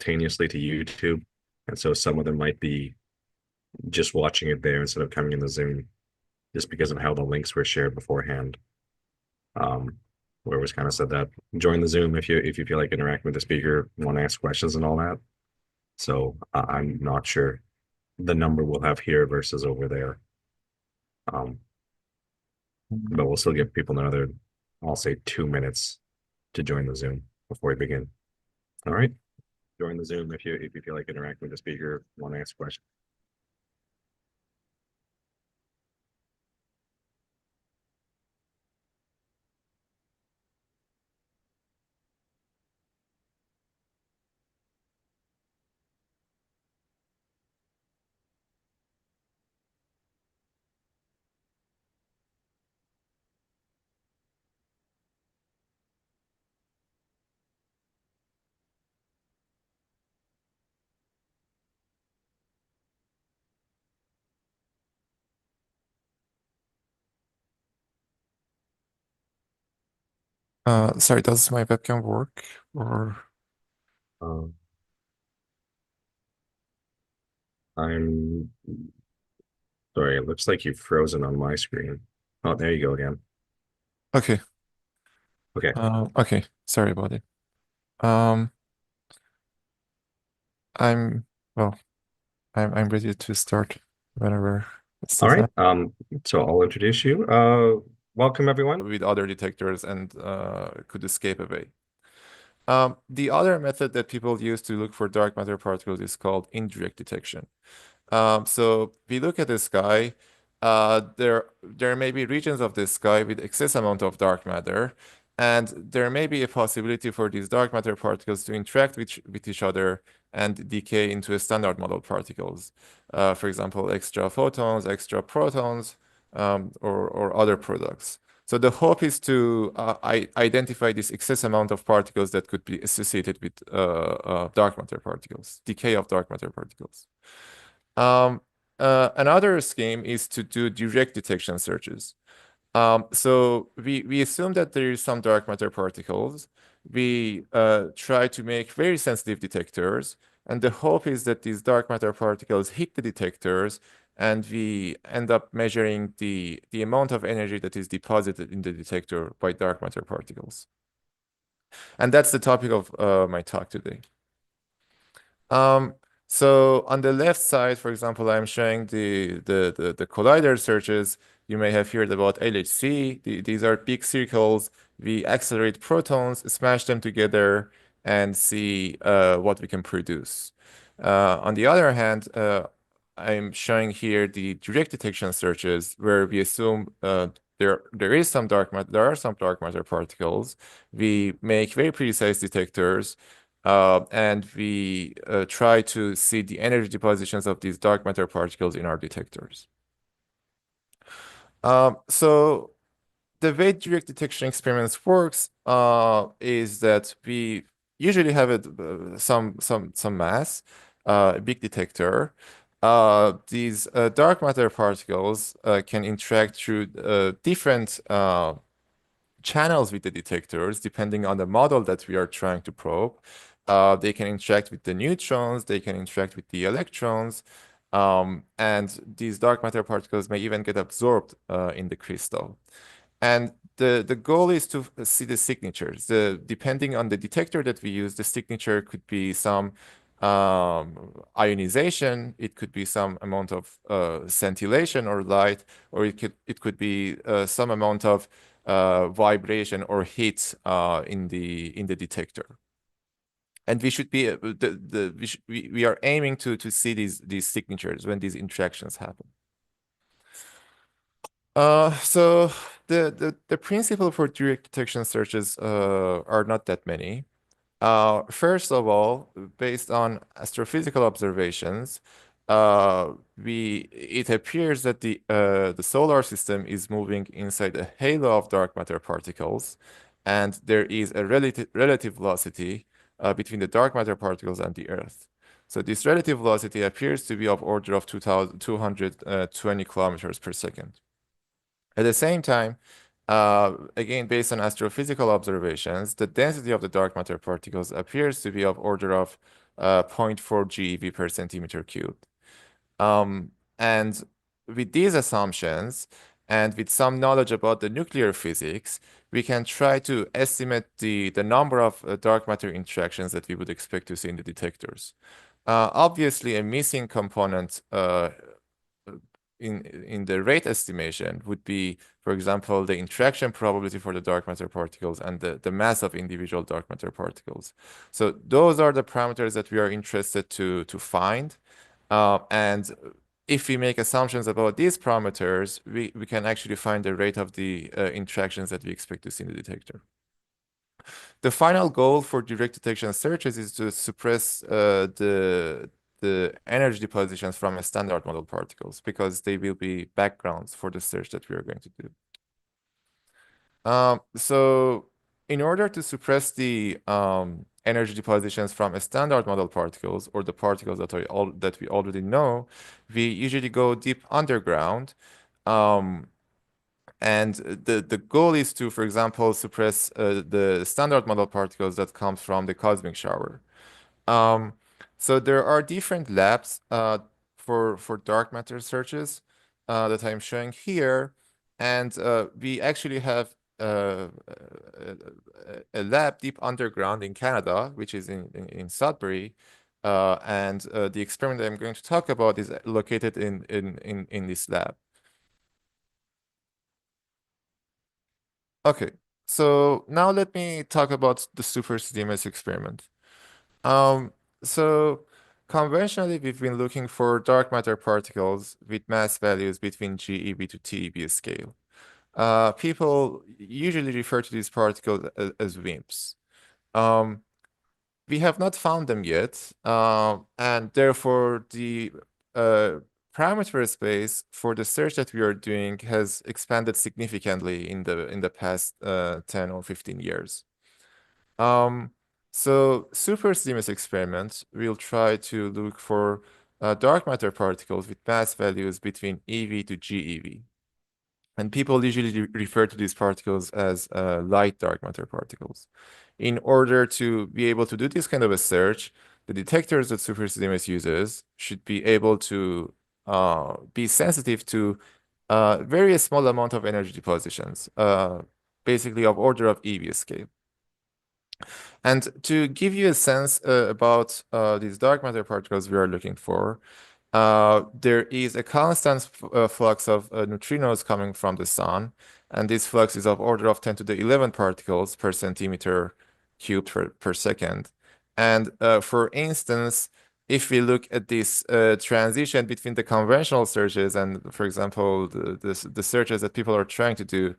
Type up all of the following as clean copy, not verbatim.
simultaneously to YouTube, and so some of them might be just watching it there instead of coming in the Zoom, just because of how the links were shared beforehand. Where it was kind of said that join the Zoom if you feel like interacting with the speaker, want to ask questions and all that. So I'm not sure the number we'll have here versus over there. But we'll still give people another, I'll say 2 minutes to join the Zoom before we begin. All right. Join the Zoom if you feel like interacting with the speaker, want to ask questions. Sorry, does my webcam work or? Um, I'm sorry, it looks like you've frozen on my screen. Oh, there you go again. Okay. Okay. Okay. Sorry about it. Um, I'm well, I'm ready to start whenever it's the All right. time. So I'll introduce you. Welcome everyone. With other detectors and could escape away. The other method that people use to look for dark matter particles is called indirect detection. So we look at the sky. There may be regions of the sky with excess amount of dark matter, and there may be a possibility for these dark matter particles to interact with each other and decay into standard model particles. For example, extra photons, extra protons, or other products. So the hope is to identify this excess amount of particles that could be associated with dark matter particles, decay of dark matter particles. Um, Another scheme is to do direct detection searches. So we assume that there is some dark matter particles. We try to make very sensitive detectors, and the hope is that these dark matter particles hit the detectors, and we end up measuring the amount of energy that is deposited in the detector by dark matter particles. And that's the topic of my talk today. Um, so on the left side, for example, I'm showing the collider searches. You may have heard about LHC. These are big circles. We accelerate protons, smash them together, and see what we can produce. On the other hand, I'm showing here the direct detection searches, where we assume there are some dark matter particles. We make very precise detectors. And we try to see the energy depositions of these dark matter particles in our detectors. So the way direct detection experiments works is that we usually have some mass, a big detector. These dark matter particles can interact through different channels with the detectors, depending on the model that we are trying to probe. They can interact with the neutrons, they can interact with the electrons, and these dark matter particles may even get absorbed in the crystal. And the goal is to see the signatures. Depending on the detector that we use, the signature could be some ionization, it could be some amount of scintillation or light, or it could be some amount of vibration or heat in the detector. And we should be we are aiming to see these signatures when these interactions happen. So the principle for direct detection searches are not that many. First of all, based on astrophysical observations, it appears that the solar system is moving inside a halo of dark matter particles, and there is a relative velocity between the dark matter particles and the Earth. So this relative velocity appears to be of order of 220 kilometers per second. At the same time, again, based on astrophysical observations, the density of the dark matter particles appears to be of order of 0.4 GeV per centimeter cubed. And with these assumptions, and with some knowledge about the nuclear physics, we can try to estimate the number of dark matter interactions that we would expect to see in the detectors. Obviously, a missing component in the rate estimation would be, for example, the interaction probability for the dark matter particles and the mass of individual dark matter particles. So those are the parameters that we are interested to find. And if we make assumptions about these parameters, we can actually find the rate of the interactions that we expect to see in the detector. The final goal for direct detection searches is to suppress the energy depositions from standard model particles because they will be backgrounds for the search that we are going to do. So in order to suppress the energy depositions from standard model particles or the particles that we already know, we usually go deep underground. And the goal is to, for example, suppress the standard model particles that come from the cosmic shower. So there are different labs for dark matter searches that I'm showing here, and we actually have a lab deep underground in Canada, which is in Sudbury, and the experiment that I'm going to talk about is located in this lab. Okay, so now let me talk about the SuperCDMS experiment. So conventionally, we've been looking for dark matter particles with mass values between GeV to TeV scale. People usually refer to these particles as WIMPs. We have not found them yet, and therefore the parameter space for the search that we are doing has expanded significantly in the past 10 or 15 years. So SuperCDMS experiments will try to look for dark matter particles with mass values between EV to GeV. And people usually refer to these particles as light dark matter particles. In order to be able to do this kind of a search, the detectors that SuperCDMS uses should be able to be sensitive to very small amount of energy depositions, basically of order of EV scale. And to give you a sense about these dark matter particles we are looking for, there is a constant flux of neutrinos coming from the sun, and this flux is of order of 10 to the 11 particles per centimeter cubed per second. And for instance, if we look at this transition between the conventional searches and, for example, the searches that people are trying to do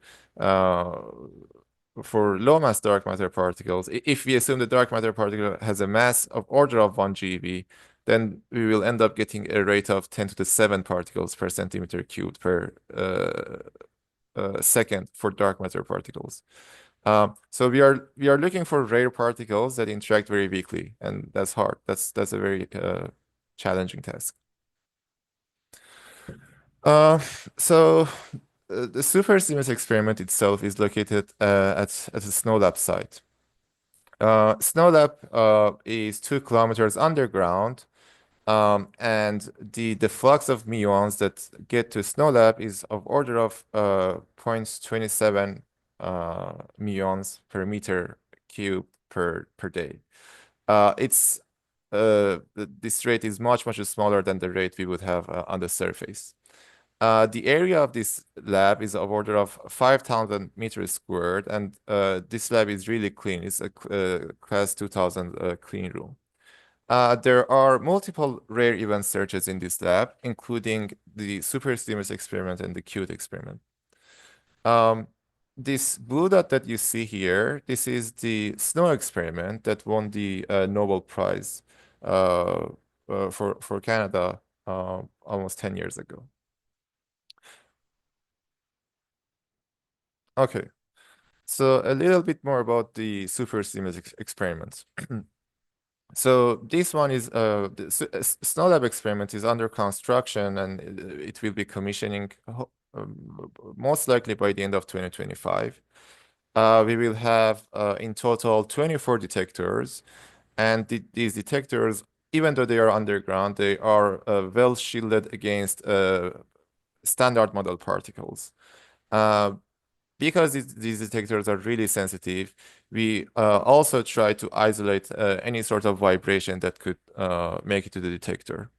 for low mass dark matter particles, if we assume the dark matter particle has a mass of order of 1 GeV, then we will end up getting a rate of 10 to the 7 particles per centimeter cubed per second for dark matter particles. So we are looking for rare particles that interact very weakly, and that's hard. That's a very challenging task. So the SuperCDMS experiment itself is located at a snow lab site. Snow lab is 2 kilometers underground, and the flux of muons that get to snow lab is of order of 0.27 muons per meter cube per day. This rate is much smaller than the rate we would have on the surface. The area of this lab is of order of 5,000 meters squared, and this lab is really clean. It's a class 2000 clean room. There are multiple rare event searches in this lab, including the SuperCDMS experiment and the CUTE experiment. This blue dot that you see here, this is the snow experiment that won the Nobel Prize for Canada almost 10 years ago. Okay, so a little bit more about the SuperCDMS experiments. So this one is the Snow Lab experiment is under construction, and it will be commissioning most likely by the end of 2025. We will have in total 24 detectors, and these detectors even though they are underground, they are well shielded against standard model particles. Because these detectors are really sensitive, we also try to isolate any sort of vibration that could make it to the detector.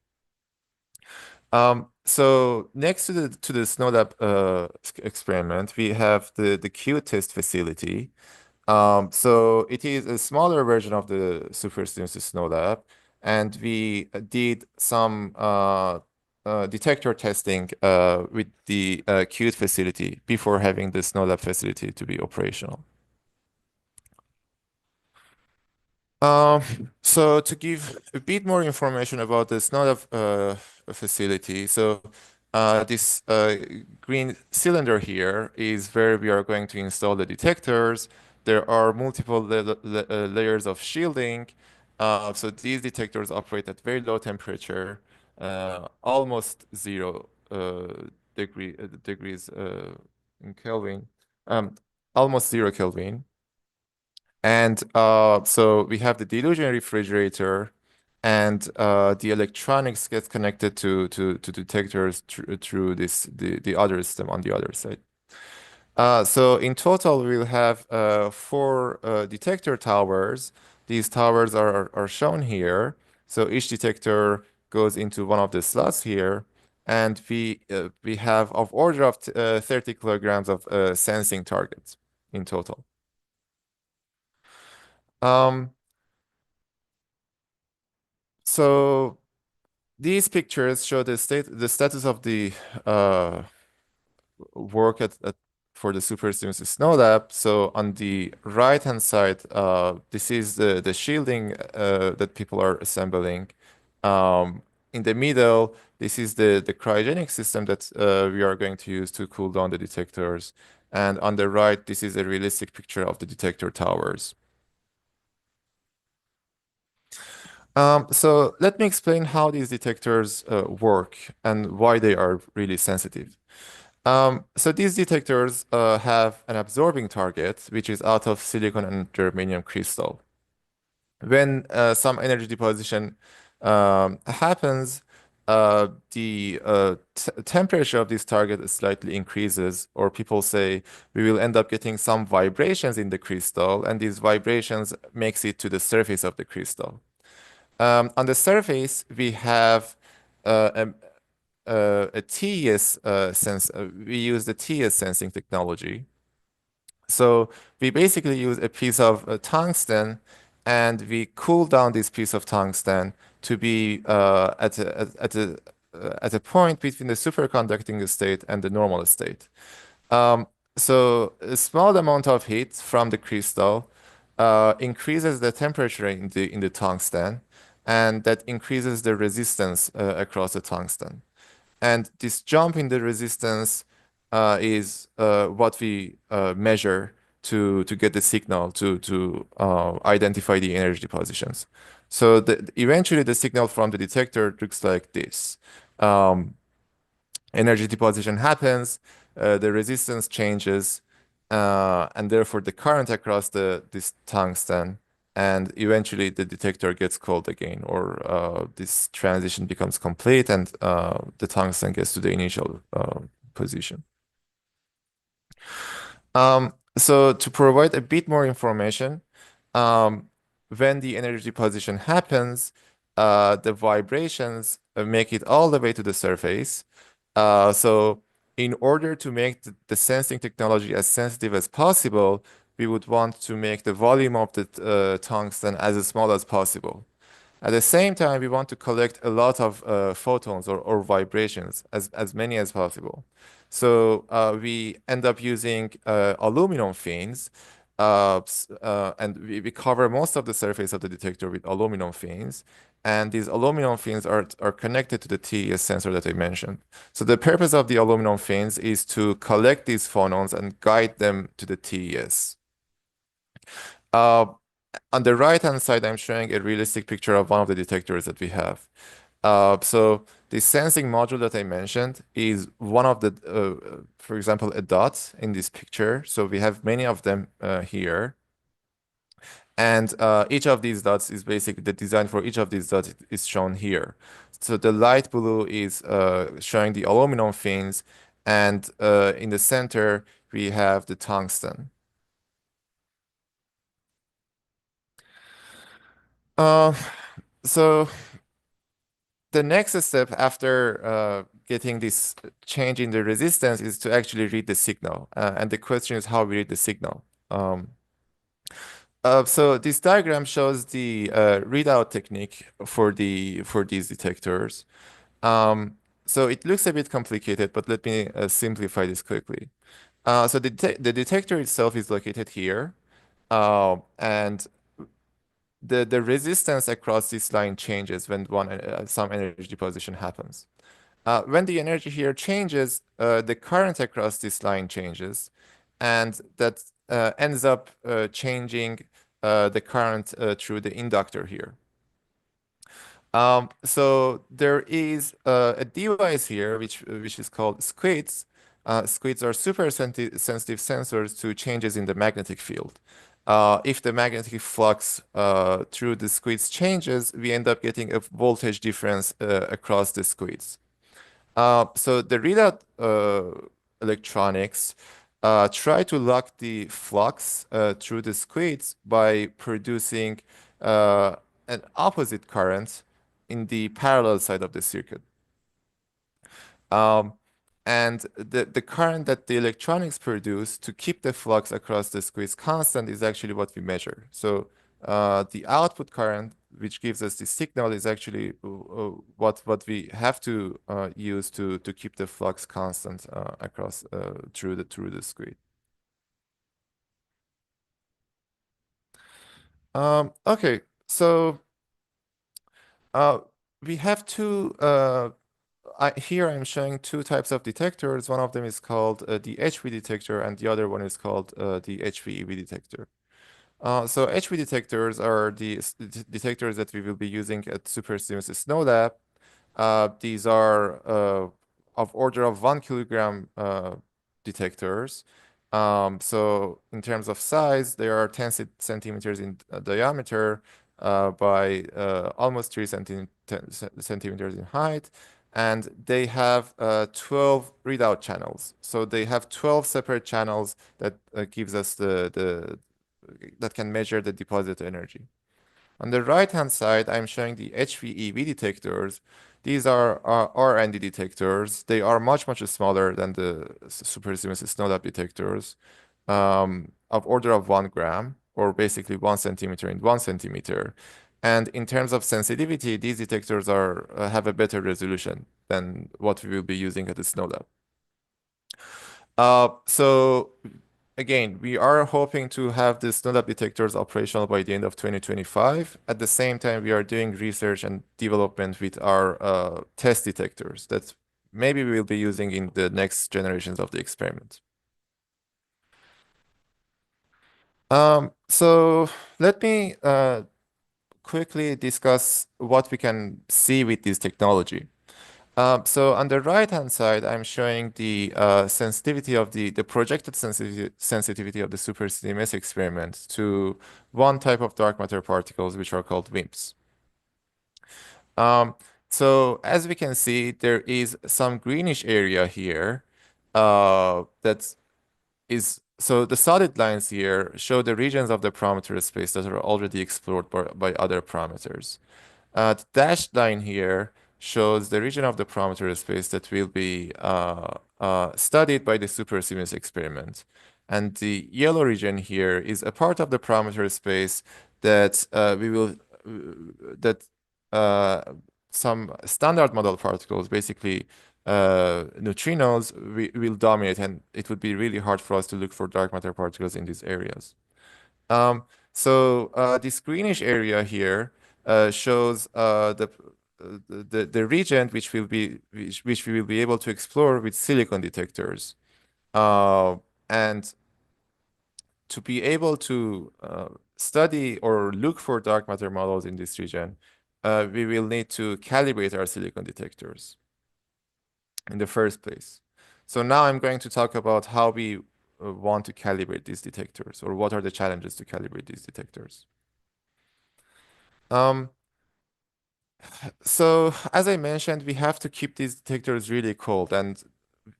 So next to the SNOLAB experiment, we have the Q test facility. So it is a smaller version of the SuperCDMS SNOLAB, and we did some detector testing with the Qt facility before having the SNOLAB facility to be operational. So to give a bit more information about the SNOLAB facility, so this green cylinder here is where we are going to install the detectors. There are multiple layers of shielding. So these detectors operate at very low temperature, almost 0 degrees in Kelvin, almost 0 Kelvin. And so we have the dilution refrigerator, and the electronics gets connected to detectors through the other system on the other side. So in total, we'll have 4 detector towers. These towers are shown here. So each detector goes into one of the slots here, and we have of order of 30 kilograms of sensing targets in total. Um, so these pictures show the status of the work for the SuperCDMS SNOLAB. So on the right hand side, this is the shielding that people are assembling. In the middle, this is the cryogenic system that we are going to use to cool down the detectors. And on the right, this is a realistic picture of the detector towers. So let me explain how these detectors work and why they are really sensitive. So these detectors have an absorbing target, which is out of silicon and germanium crystal. When some energy deposition happens, the temperature of this target slightly increases, or people say we will end up getting some vibrations in the crystal, and these vibrations makes it to the surface of the crystal. On the surface, we have a TES we use the TES sensing technology. So we basically use a piece of tungsten, and we cool down this piece of tungsten to be at a point between the superconducting state and the normal state. Um, so a small amount of heat from the crystal increases the temperature in the tungsten, and that increases the resistance across the tungsten. And this jump in the resistance is what we measure to get the signal to identify the energy depositions. So eventually the signal from the detector looks like this. Um, Energy deposition happens, the resistance changes, and therefore the current across this tungsten, and eventually the detector gets cold again, or this transition becomes complete, and the tungsten gets to the initial position. So to provide a bit more information, when the energy deposition happens, the vibrations make it all the way to the surface. So in order to make the sensing technology as sensitive as possible, we would want to make the volume of the tungsten as small as possible. At the same time, we want to collect a lot of photons or vibrations, as many as possible. So we end up using aluminum fins, and we cover most of the surface of the detector with aluminum fins. And these aluminum fins are connected to the TES sensor that I mentioned. So the purpose of the aluminum fins is to collect these photons and guide them to the TES. On the right-hand side, I'm showing a realistic picture of one of the detectors that we have. So the sensing module that I mentioned is one of the, for example, a dot in this picture. So we have many of them here. And each of these dots is basically the design for each of these dots is shown here. So the light blue is showing the aluminum fins, and in the center we have the tungsten. Uh, so the next step after getting this change in the resistance is to actually read the signal. And the question is how we read the signal. So this diagram shows the readout technique for these detectors. So it looks a bit complicated, but let me simplify this quickly. So the detector itself is located here, and the resistance across this line changes when some energy deposition happens. When the energy here changes, the current across this line changes, and that ends up changing the current through the inductor here. So there is a device here which is called squids. Squids are super sensitive sensors to changes in the magnetic field. If the magnetic flux through the squids changes, we end up getting a voltage difference across the squids. So the readout electronics try to lock the flux through the squids by producing an opposite current in the parallel side of the circuit. Um, and the current that the electronics produce to keep the flux across the squids constant is actually what we measure. So the output current, which gives us the signal, is actually what we have to use to keep the flux constant across through the squid. Okay, so uh, we have two. Here I'm showing two types of detectors. One of them is called the HV detector, and the other one is called the HVEV detector. So HV detectors are the detectors that we will be using at SuperCDMS Snow Lab. These are of order of 1 kilogram detectors. So in terms of size, they are 10 centimeters in diameter by almost 3 centimeters in height. And they have 12 readout channels. So they have 12 separate channels that gives us that can measure the deposit energy. On the right-hand side, I'm showing the HVEV detectors. These are R&D detectors. They are much, much smaller than the SuperCDMS Snow Lab detectors, of order of 1 gram, or basically 1 centimeter in 1 centimeter. And in terms of sensitivity, these detectors have a better resolution than what we will be using at the Snow Lab. So again, we are hoping to have the SNODAP detectors operational by the end of 2025. At the same time, we are doing research and development with our test detectors that maybe we will be using in the next generations of the experiment. So let me quickly discuss what we can see with this technology. So on the right-hand side, I'm showing the sensitivity of the projected sensitivity of the SuperCDMS experiment to one type of dark matter particles, which are called WIMPs. So as we can see, there is some greenish area here that is, so the solid lines here show the regions of the parameter space that are already explored by other parameters. The dashed line here shows the region of the parameter space that will be studied by the SuperCDMS experiment. And the yellow region here is a part of the parameter space that that uh, some standard model particles, basically neutrinos, will dominate, and it would be really hard for us to look for dark matter particles in these areas. So this greenish area here shows the region which we will be able to explore with silicon detectors. And to be able to study or look for dark matter models in this region, we will need to calibrate our silicon detectors in the first place. So now I'm going to talk about how we want to calibrate these detectors, or what are the challenges to calibrate these detectors. Um, so as I mentioned, we have to keep these detectors really cold, and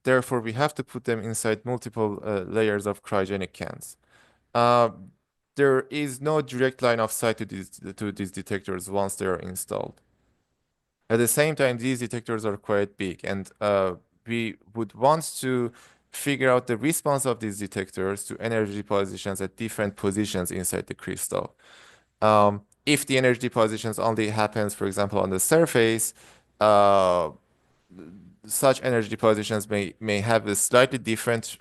therefore we have to put them inside multiple layers of cryogenic cans. Uh, there is no direct line of sight to these detectors once they are installed. At the same time, these detectors are quite big, and we would want to figure out the response of these detectors to energy positions at different positions inside the crystal. If the energy positions only happens, for example, on the surface, uh, such energy positions may have a slightly different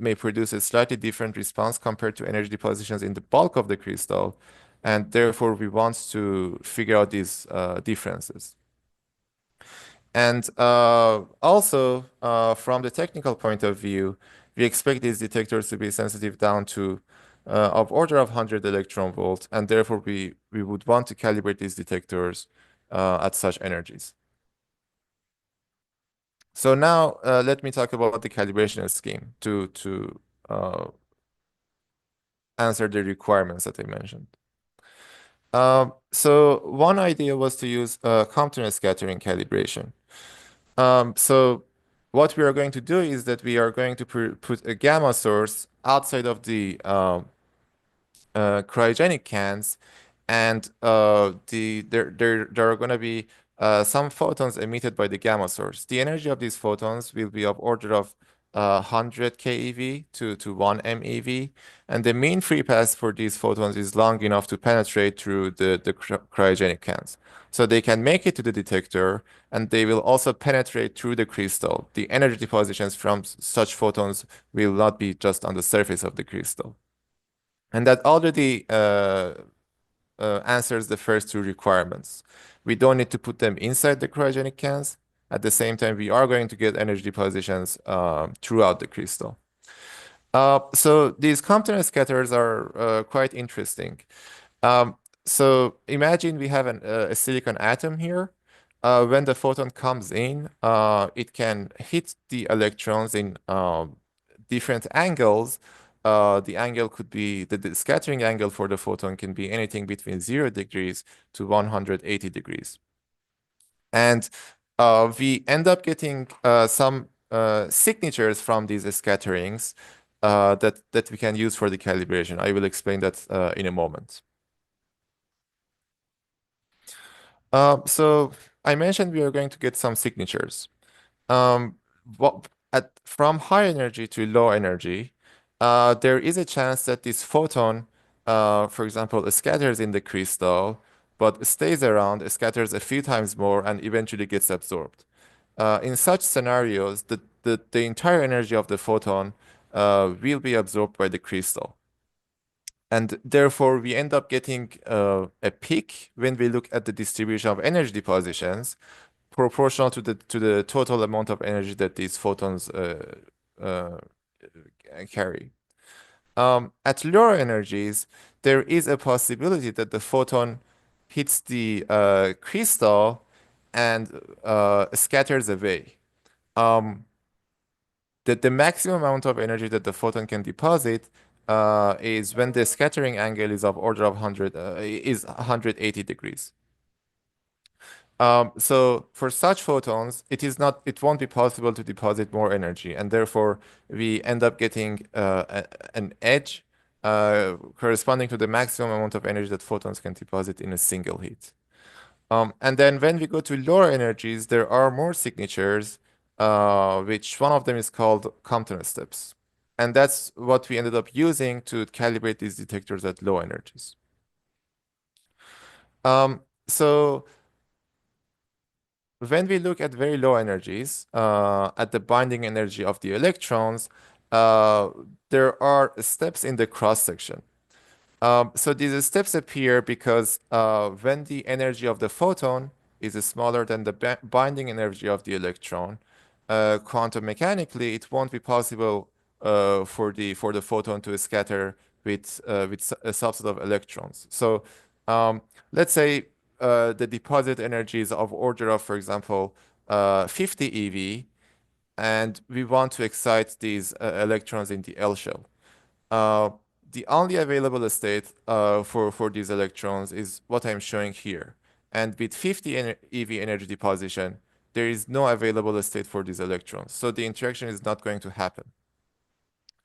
may produce a slightly different response compared to energy positions in the bulk of the crystal, and therefore we want to figure out these differences. And also, from the technical point of view, we expect these detectors to be sensitive down to of order of 100 electron volts, and therefore we would want to calibrate these detectors at such energies. So now let me talk about the calibration scheme to answer the requirements that I mentioned. So one idea was to use Compton scattering calibration. So what we are going to do is that we are going to put a gamma source outside of the cryogenic cans, and there are going to be some photons emitted by the gamma source. The energy of these photons will be of order of 100 keV to 1 MeV, and the mean free path for these photons is long enough to penetrate through the cryogenic cans. So they can make it to the detector, and they will also penetrate through the crystal. The energy depositions from such photons will not be just on the surface of the crystal. And that already answers the first two requirements. We don't need to put them inside the cryogenic cans. At the same time, we are going to get energy depositions throughout the crystal. So these Compton scatters are quite interesting. Um, so imagine we have a silicon atom here. When the photon comes in, it can hit the electrons in different angles. The angle could be the scattering angle for the photon can be anything between 0 degrees to 180 degrees. And we end up getting some signatures from these scatterings that we can use for the calibration. I will explain that in a moment. So I mentioned we are going to get some signatures. Um, from high energy to low energy, there is a chance that this photon, for example, scatters in the crystal, but stays around, scatters a few times more, and eventually gets absorbed. In such scenarios, the entire energy of the photon will be absorbed by the crystal. And therefore, we end up getting a peak when we look at the distribution of energy depositions proportional to the total amount of energy that these photons uh, carry. At lower energies, there is a possibility that the photon hits the crystal and scatters away. Um, the maximum amount of energy that the photon can deposit is when the scattering angle is of order of 100 is 180 degrees. So for such photons, it won't be possible to deposit more energy, and therefore we end up getting an edge corresponding to the maximum amount of energy that photons can deposit in a single hit. And then when we go to lower energies, there are more signatures, which one of them is called Compton steps. And that's what we ended up using to calibrate these detectors at low energies. So when we look at very low energies, at the binding energy of the electrons, uh, there are steps in the cross section. So these steps appear because when the energy of the photon is smaller than the binding energy of the electron, quantum mechanically, it won't be possible for the photon to scatter with a subset of electrons. So um, let's say the deposit energy is of order of, for example, 50 eV, and we want to excite these electrons in the L shell. Uh, the only available state for these electrons is what I'm showing here. And with 50 EV energy deposition, there is no available state for these electrons. So the interaction is not going to happen.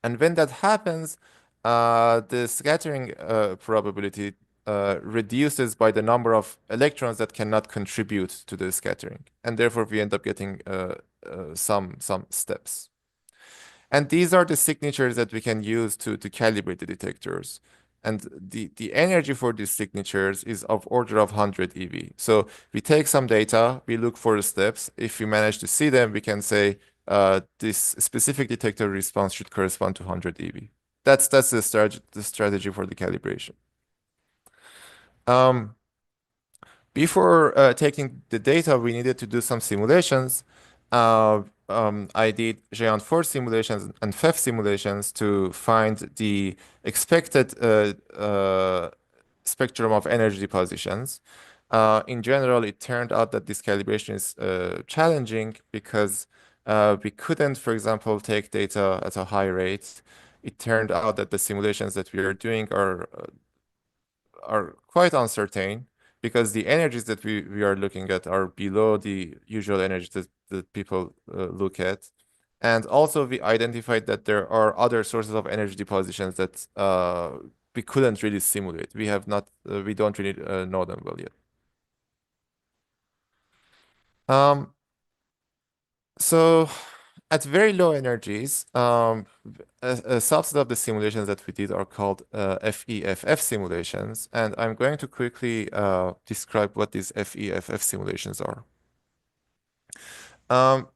And when that happens, the scattering probability reduces by the number of electrons that cannot contribute to the scattering. And therefore, we end up getting some steps. And these are the signatures that we can use to calibrate the detectors. And the energy for these signatures is of order of 100 eV. So we take some data, we look for the steps. If we manage to see them, we can say this specific detector response should correspond to 100 eV. That's the strategy for the calibration. Before taking the data, we needed to do some simulations. I did Géant force simulations and FEF simulations to find the expected spectrum of energy depositions. In general, it turned out that this calibration is challenging because we couldn't, for example, take data at a high rate. It turned out that the simulations that we are doing are quite uncertain because the energies that we are looking at are below the usual energies that people look at. And also we identified that there are other sources of energy depositions that we couldn't really simulate. We have not, we don't really know them well yet. So at very low energies, a subset of the simulations that we did are called FEFF simulations, and I'm going to quickly describe what these FEFF simulations are.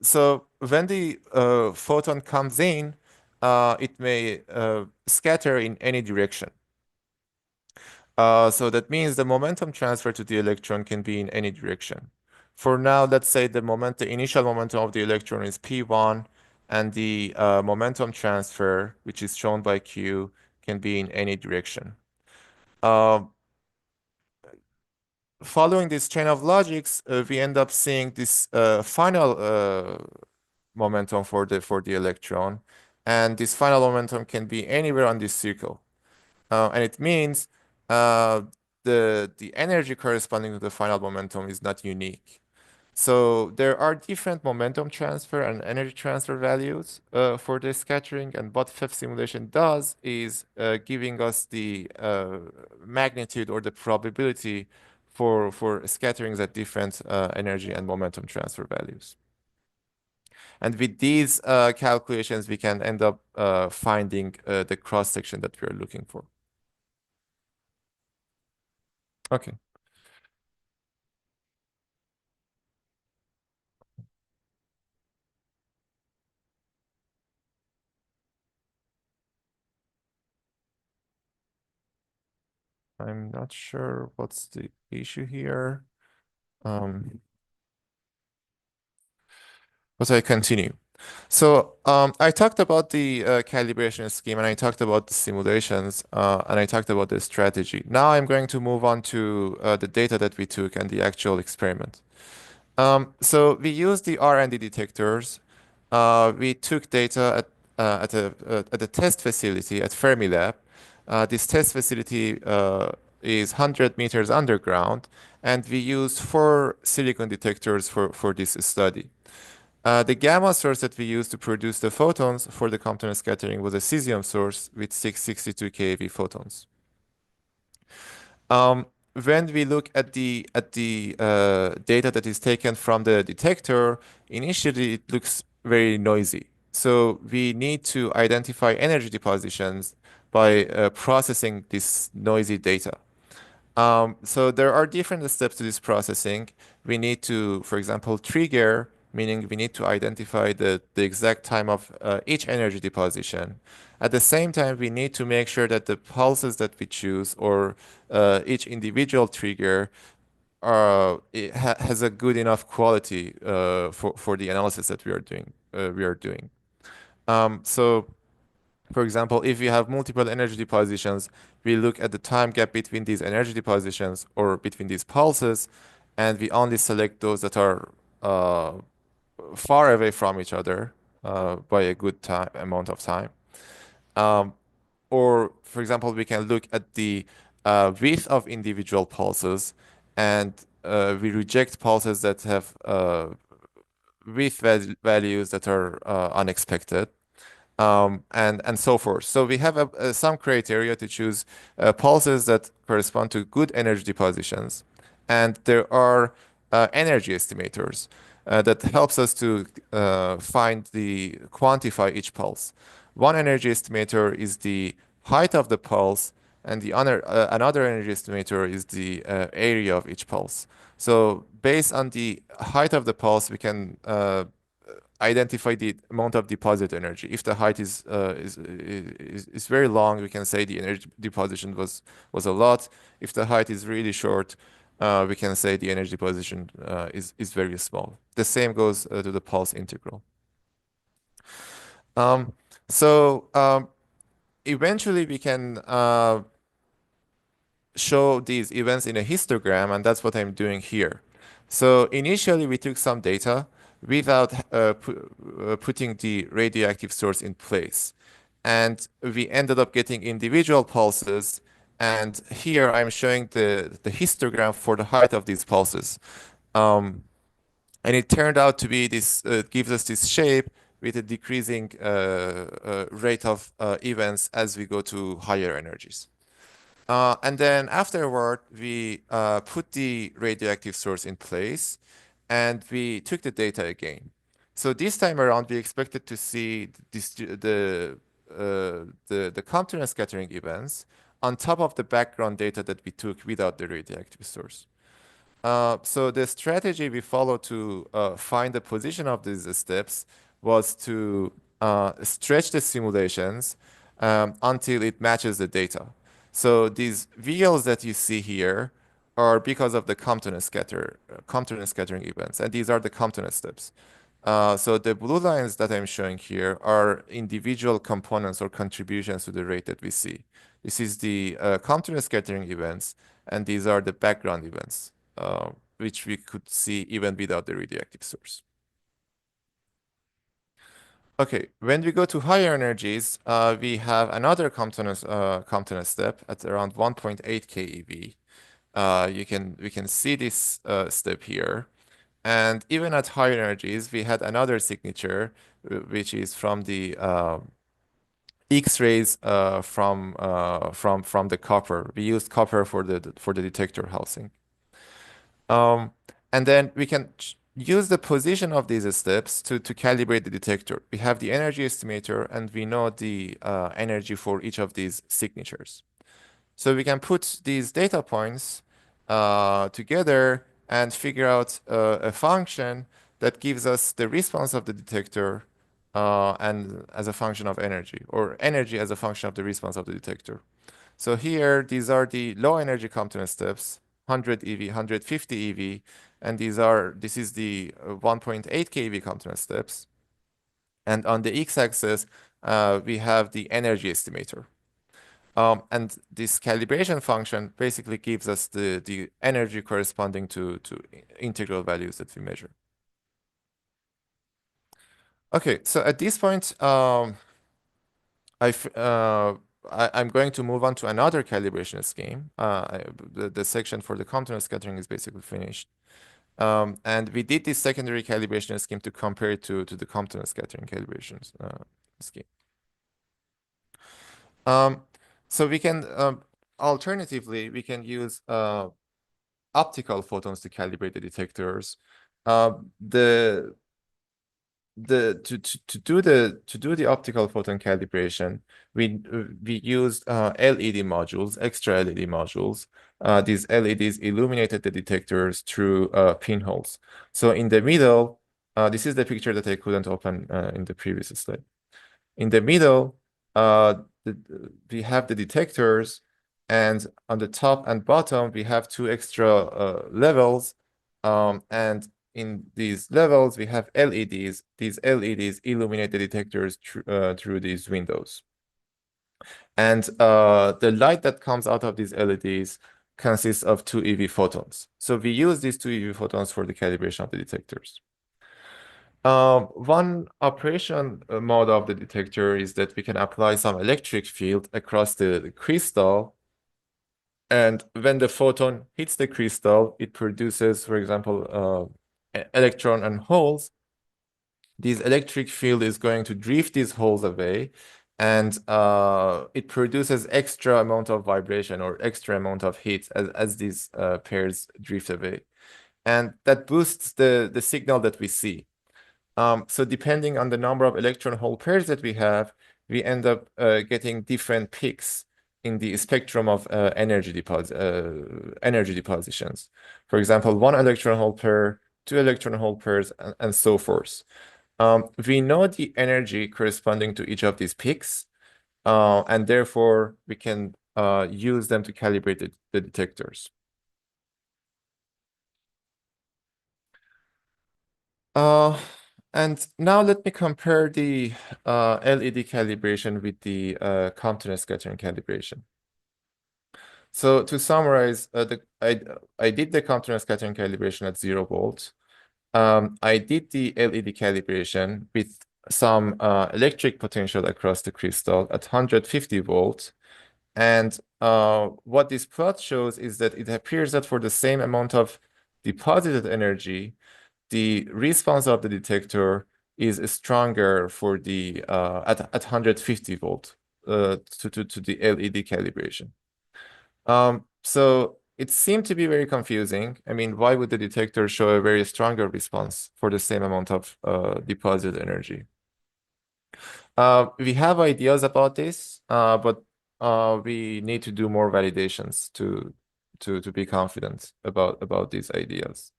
So when the photon comes in, it may scatter in any direction. So that means the momentum transfer to the electron can be in any direction. For now, let's say the initial momentum of the electron is P1, and the momentum transfer, which is shown by Q, can be in any direction. Following this chain of logics, we end up seeing this final momentum for the electron, and this final momentum can be anywhere on this circle. And it means the energy corresponding to the final momentum is not unique. So there are different momentum transfer and energy transfer values for the scattering, and what FEF simulation does is giving us the magnitude or the probability for scatterings at different energy and momentum transfer values. And with these calculations, we can end up finding the cross section that we are looking for. Okay. I'm not sure what's the issue here. But I continue. So I talked about the calibration scheme, and I talked about the simulations, and I talked about the strategy. Now I'm going to move on to the data that we took and the actual experiment. So we used the R&D detectors. We took data at a test facility at Fermilab. This test facility is 100 meters underground, and we used 4 silicon detectors for this study. The gamma source that we used to produce the photons for the Compton scattering was a cesium source with 662 keV photons. When we look at the data that is taken from the detector, initially it looks very noisy. So we need to identify energy depositions by processing this noisy data. So there are different steps to this processing. We need to, for example, trigger, meaning we need to identify the exact time of each energy deposition. At the same time, we need to make sure that the pulses that we choose or each individual trigger has a good enough quality for the analysis that we are doing. So for example, if we have multiple energy depositions, we look at the time gap between these energy depositions or between these pulses, and we only select those that are far away from each other by a good amount of time. Um, Or, for example, we can look at the width of individual pulses, and we reject pulses that have width values that are unexpected, and so forth. So we have some criteria to choose pulses that correspond to good energy depositions, and there are energy estimators that helps us to quantify each pulse. One energy estimator is the height of the pulse, and another energy estimator is the area of each pulse. So based on the height of the pulse, we can identify the amount of deposit energy. If the height is very long, we can say the energy deposition was a lot. If the height is really short, we can say the energy deposition is very small. The same goes to the pulse integral. Um, so eventually we can show these events in a histogram, and that's what I'm doing here. So initially we took some data without putting the radioactive source in place. And we ended up getting individual pulses. And here I'm showing the histogram for the height of these pulses. And it turned out to be this, gives us this shape with a decreasing rate of events as we go to higher energies. And then afterward, we put the radioactive source in place, and we took the data again. So this time around, we expected to see the Compton scattering events on top of the background data that we took without the radioactive source. So the strategy we followed to find the position of these steps was to stretch the simulations until it matches the data. So these VLs that you see here are because of the Compton scattering events, and these are the Compton steps. So the blue lines that I'm showing here are individual components or contributions to the rate that we see. This is the Compton scattering events, and these are the background events, which we could see even without the radioactive source. Okay, when we go to higher energies, we have another Compton step at around 1.8 keV. We can see this step here. And even at higher energies, we had another signature, which is from the X-rays from the copper. We used copper for the detector housing. And then we can use the position of these steps to calibrate the detector. We have the energy estimator, and we know the energy for each of these signatures. So we can put these data points together and figure out a function that gives us the response of the detector and as a function of energy, or energy as a function of the response of the detector. So here, these are the low energy Compton steps, 100 eV, 150 eV, and this is the 1.8 keV Compton steps. And on the x-axis, we have the energy estimator. And this calibration function basically gives us the energy corresponding to integral values that we measure. Okay, so at this point, I'm going to move on to another calibration scheme. The section for the Compton scattering is basically finished. And we did this secondary calibration scheme to compare it to the Compton scattering calibration scheme. So we can, alternatively, we can use optical photons to calibrate the detectors. To do the optical photon calibration, we used LED modules, extra LED modules. These LEDs illuminated the detectors through pinholes. So in the middle, this is the picture that I couldn't open in the previous slide. In the middle, we have the detectors, and on the top and bottom, we have two extra levels, and in these levels, we have LEDs. These LEDs illuminate the detectors through these windows. And the light that comes out of these LEDs consists of 2 EV photons. So we use these 2 EV photons for the calibration of the detectors. One operation mode of the detector is that we can apply some electric field across the crystal. And when the photon hits the crystal, it produces, for example, electron and holes. This electric field is going to drift these holes away, and it produces extra amount of vibration or extra amount of heat as these pairs drift away. And that boosts the signal that we see. So depending on the number of electron hole pairs that we have, we end up getting different peaks in the spectrum of energy depositions. For example, 1 electron hole pair, 2 electron hole pairs, and so forth. We know the energy corresponding to each of these peaks, and therefore we can use them to calibrate the detectors. And now let me compare the LED calibration with the Compton scattering calibration. So to summarize, I did the Compton scattering calibration at 0 volts. I did the LED calibration with some electric potential across the crystal at 150 volts. And what this plot shows is that it appears that for the same amount of deposited energy, the response of the detector is stronger for the at 150 volt to the LED calibration. So it seemed to be very confusing. I mean, why would the detector show a very stronger response for the same amount of deposited energy? We have ideas about this, but we need to do more validations to be confident about these ideas.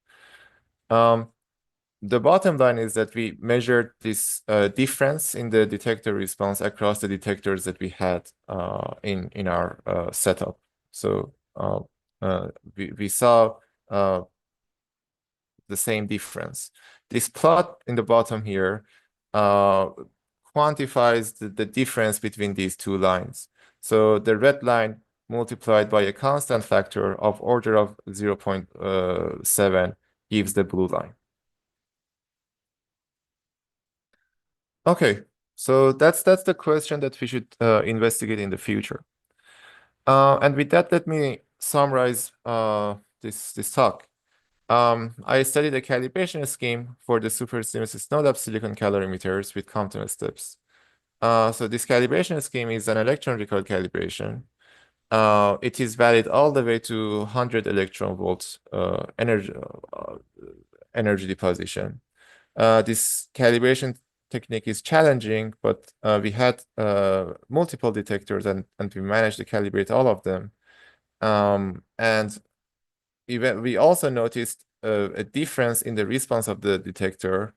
The bottom line is that we measured this difference in the detector response across the detectors that we had in our setup. So we saw the same difference. This plot in the bottom here quantifies the difference between these two lines. So the red line multiplied by a constant factor of order of 0.7 gives the blue line. Okay, so that's the question that we should investigate in the future. And with that, let me summarize this talk. I studied a calibration scheme for the SuperCDMS snowed-up silicon calorimeters with Compton steps. So this calibration scheme is an electron recoil calibration. It is valid all the way to 100 electron volts energy deposition. This calibration technique is challenging, but we had multiple detectors and we managed to calibrate all of them. And we also noticed a difference in the response of the detector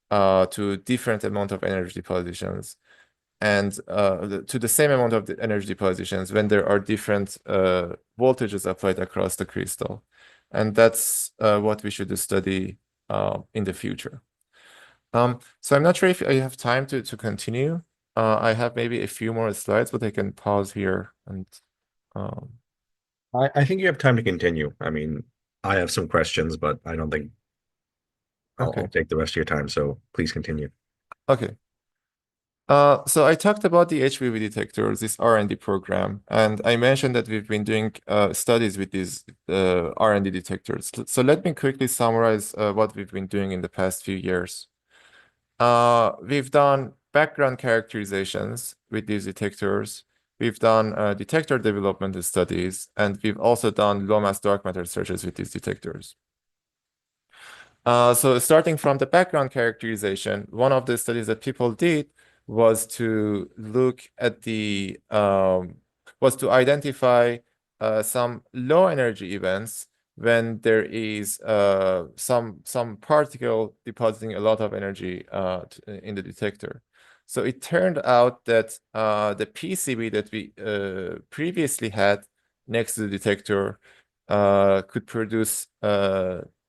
to different amount of energy depositions and to the same amount of the energy depositions when there are different voltages applied across the crystal. And that's what we should study in the future. So I'm not sure if I have time to continue. I have maybe a few more slides, but I can pause here and I think you have time to continue. I mean, I have some questions, but I don't think okay. I'll take the rest of your time. So please continue. Okay. So I talked about the HQP detectors, this R&D program, and I mentioned that we've been doing studies with these R&D detectors. So let me quickly summarize what we've been doing in the past few years. We've done background characterizations with these detectors. We've done detector development studies, and we've also done low mass dark matter searches with these detectors. So starting from the background characterization, one of the studies that people did was to look at the was to identify some low energy events when there is some particle depositing a lot of energy in the detector. So it turned out that the PCB that we previously had next to the detector could produce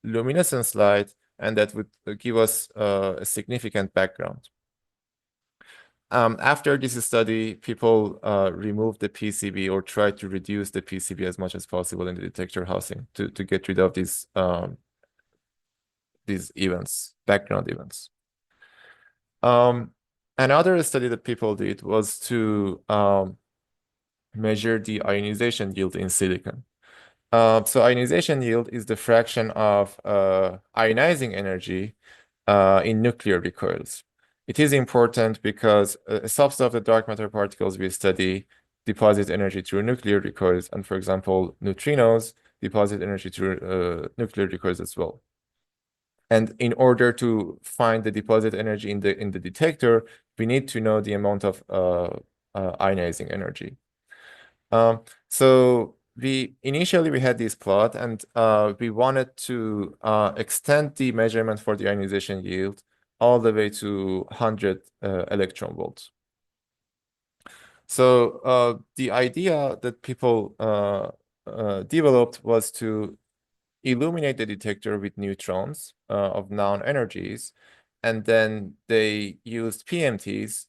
luminescence light, and that would give us a significant background. After this study, people removed the PCB or tried to reduce the PCB as much as possible in the detector housing to get rid of these events, background events. Another study that people did was to measure the ionization yield in silicon. So ionization yield is the fraction of ionizing energy in nuclear recoils. It is important because a subset of the dark matter particles we study deposit energy through nuclear recoils, and for example, neutrinos deposit energy through nuclear recoils as well. And in order to find the deposit energy in the detector, we need to know the amount of ionizing energy. So initially we had this plot, and we wanted to extend the measurement for the ionization yield all the way to 100 electron volts. So the idea that people developed was to illuminate the detector with neutrons of known energies, and then they used PMTs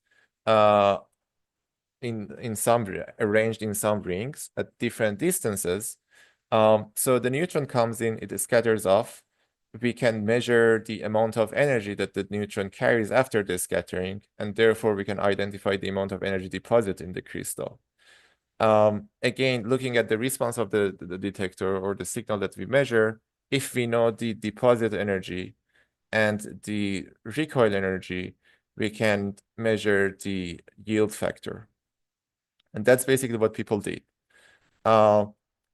arranged in some rings at different distances. So the neutron comes in, it scatters off. We can measure the amount of energy that the neutron carries after the scattering, and therefore we can identify the amount of energy deposited in the crystal. Again, looking at the response of the detector or the signal that we measure, if we know the deposit energy and the recoil energy, we can measure the yield factor. And that's basically what people did.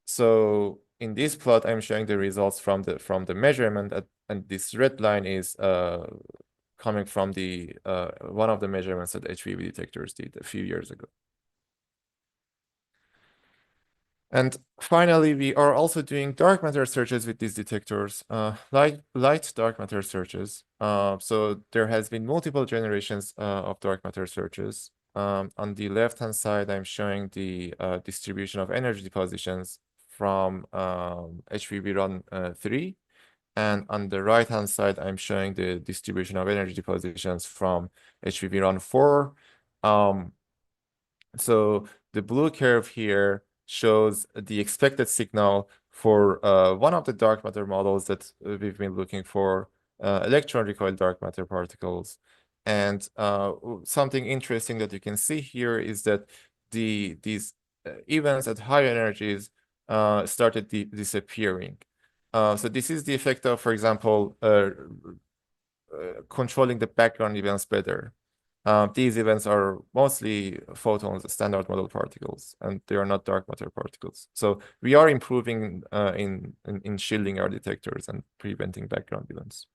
So in this plot, I'm showing the results from the measurement, and this red line is coming from the one of the measurements that HQP detectors did a few years ago. And finally, we are also doing dark matter searches with these detectors, light dark matter searches. So there has been multiple generations of dark matter searches. On the left-hand side, I'm showing the distribution of energy depositions from HQP run 3. And on the right-hand side, I'm showing the distribution of energy depositions from HQP run 4. So the blue curve here shows the expected signal for one of the dark matter models that we've been looking for, electron recoil dark matter particles. And something interesting that you can see here is that these events at higher energies started disappearing. So this is the effect of, for example, controlling the background events better. These events are mostly photons, standard model particles, and they are not dark matter particles. So we are improving in shielding our detectors and preventing background events.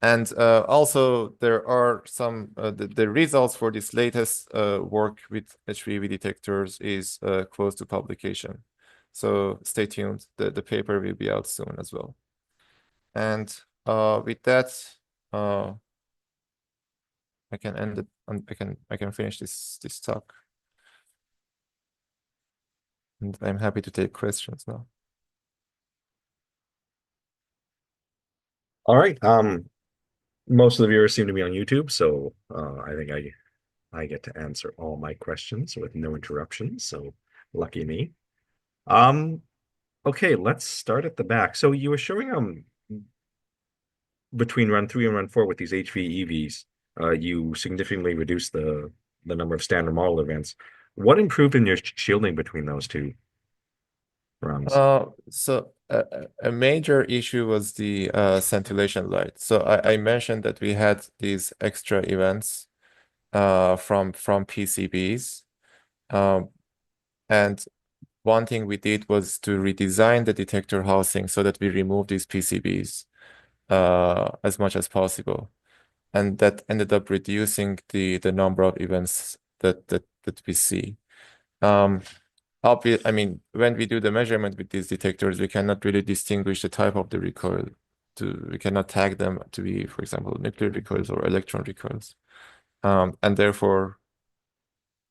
And also there are some, the results for this latest work with HQP detectors is close to publication. So stay tuned, the paper will be out soon as well. And with that, I can end it. I can finish this talk, and I'm happy to take questions now. All right. Most of the viewers seem to be on YouTube, so I think I get to answer all my questions with no interruptions. So lucky me. Okay, let's start at the back. So you were showing between run 3 and run 4 with these HV-EVs, you significantly reduced the number of standard model events. What improved in your shielding between those two runs? So a major issue was the scintillation light. So I mentioned that we had these extra events from PCBs. And one thing we did was to redesign the detector housing so that we remove these PCBs as much as possible. And that ended up reducing the number of events that we see. I mean, when we do the measurement with these detectors, we cannot really distinguish the type of the recoil. We cannot tag them to be, for example, nuclear recoils or electron recoils. And therefore,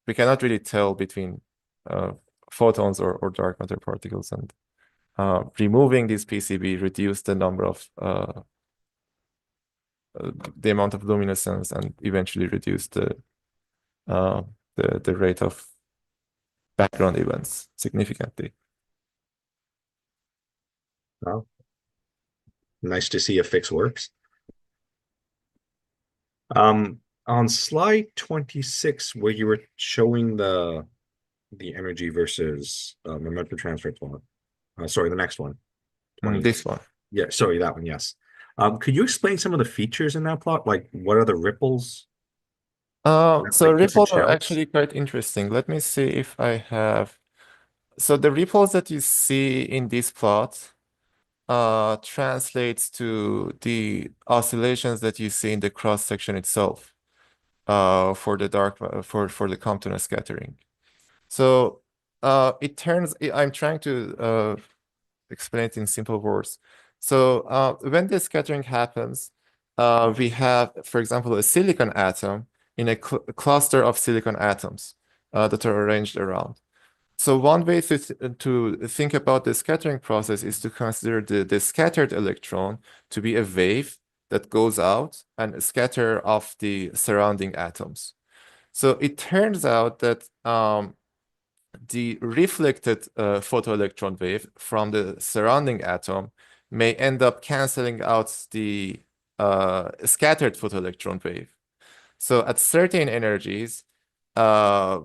we cannot really tell between photons or dark matter particles. And removing this PCB reduced the number of the amount of luminescence, and eventually reduced the rate of background events significantly. Well, nice to see a fix works. On slide 26, where you were showing the energy versus momentum transfer plot. Sorry, the next one. 20. This one. Yeah, sorry, that one, yes. Could you explain some of the features in that plot? Like what are the ripples? So Like different ripples are shouts? actually quite interesting. Let me see if I have. So the ripples that you see in this plot translates to the oscillations that you see in the cross section itself for the for the Compton scattering. So I'm trying to explain it in simple words. So when the scattering happens, we have, for example, a silicon atom in a cluster of silicon atoms that are arranged around. So one way to think about the scattering process is to consider the scattered electron to be a wave that goes out and scatter off the surrounding atoms. So it turns out that the reflected photoelectron wave from the surrounding atom may end up canceling out the scattered photoelectron wave. So at certain energies, uh,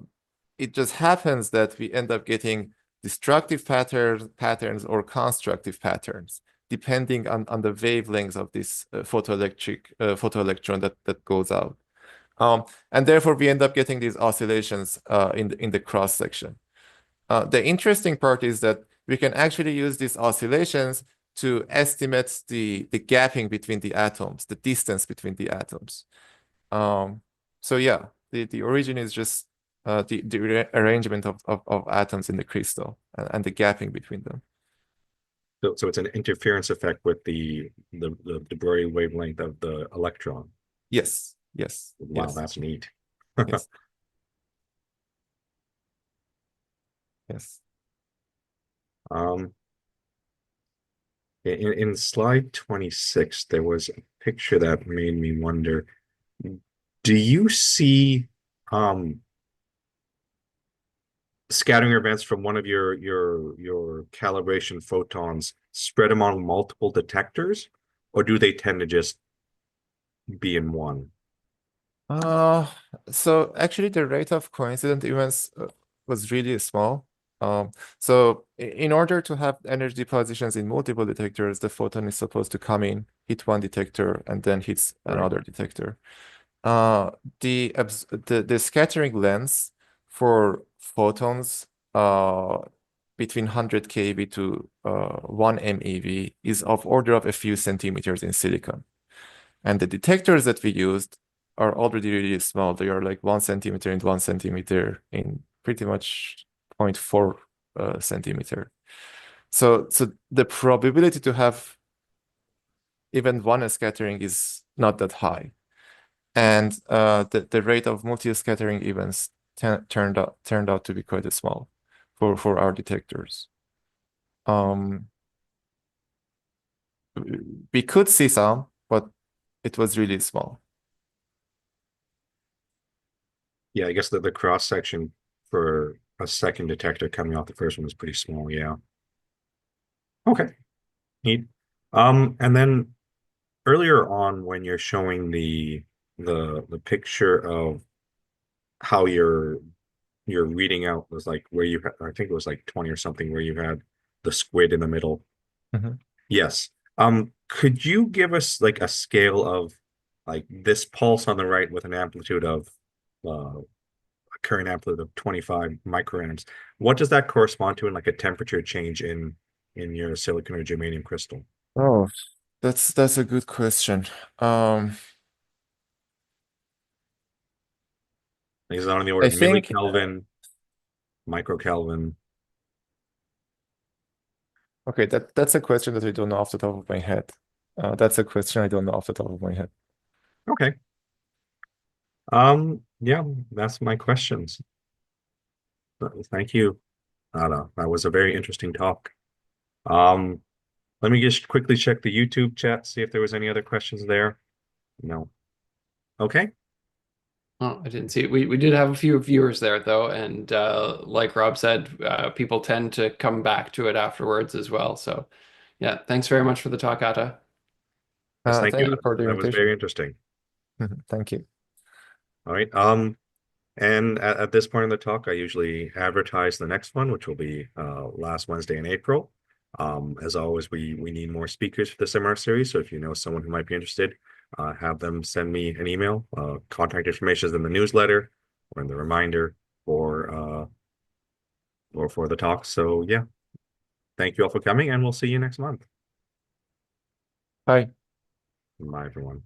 it just happens that we end up getting destructive patterns or constructive patterns, depending on the wavelengths of this photoelectron that goes out. And therefore, we end up getting these oscillations in the cross section. The interesting part is that we can actually use these oscillations to estimate the gapping between the atoms, the distance between the atoms. So yeah, the origin is just the arrangement of atoms in the crystal and the gapping between them. So it's an interference effect with the Broglie wavelength of the electron. Yes, yes, Wow, yes, that's neat. yes, yes. Um, in slide 26, there was a picture that made me wonder, do you see scattering events from one of your calibration photons spread among multiple detectors, or do they tend to just be in one? Uh, so actually the rate of coincident events was really small. So in order to have energy depositions in multiple detectors, the photon is supposed to come in, hit one detector, and then hits Right. another detector. Uh, the scattering lengths for photons between 100 keV to 1 MeV is of order of a few centimeters in silicon. And the detectors that we used are already really small. They are like 1 centimeter and 1 centimeter in pretty much 0.4 centimeter. So the probability to have even one scattering is not that high. And the rate of multi-scattering events turned out to be quite small for our detectors. Um, we could see some, but it was really small. Yeah, I guess the cross section for a second detector coming off the first one is pretty small. Yeah. Okay. Neat. And then earlier on when you're showing the picture of how you're reading out was like where you I think it was like 20 or something where you had the squid in the middle. Mhm. Yes. Could you give us like a scale of like this pulse on the right with an amplitude of a current amplitude of 25 microamps? What does that correspond to in like a temperature change in your silicon or germanium crystal? Oh, that's a good question. Um, Is it on the order I of think millikelvin, microkelvin? okay, that's a question that I don't know off the top of my head. That's a question I don't know off the top of my head. Okay. Yeah, that's my questions. Thank you. That was a very interesting talk. Um, let me just quickly check the YouTube chat, see if there was any other questions there. No. Okay. Oh, I didn't see it. We did have a few viewers there though, and like Rob said, people tend to come back to it afterwards as well. So, yeah, thanks very much for the talk, Atta. Yes, thank you. Thank you for the That was invitation. very interesting. Thank you. All right. And at this point in the talk, I usually advertise the next one, which will be last Wednesday in April. As always, we need more speakers for the seminar series. So if you know someone who might be interested, have them send me an email. Contact information is in the newsletter or in the reminder or for the talk. So yeah, thank you all for coming, and we'll see you next month. Bye. Bye, everyone.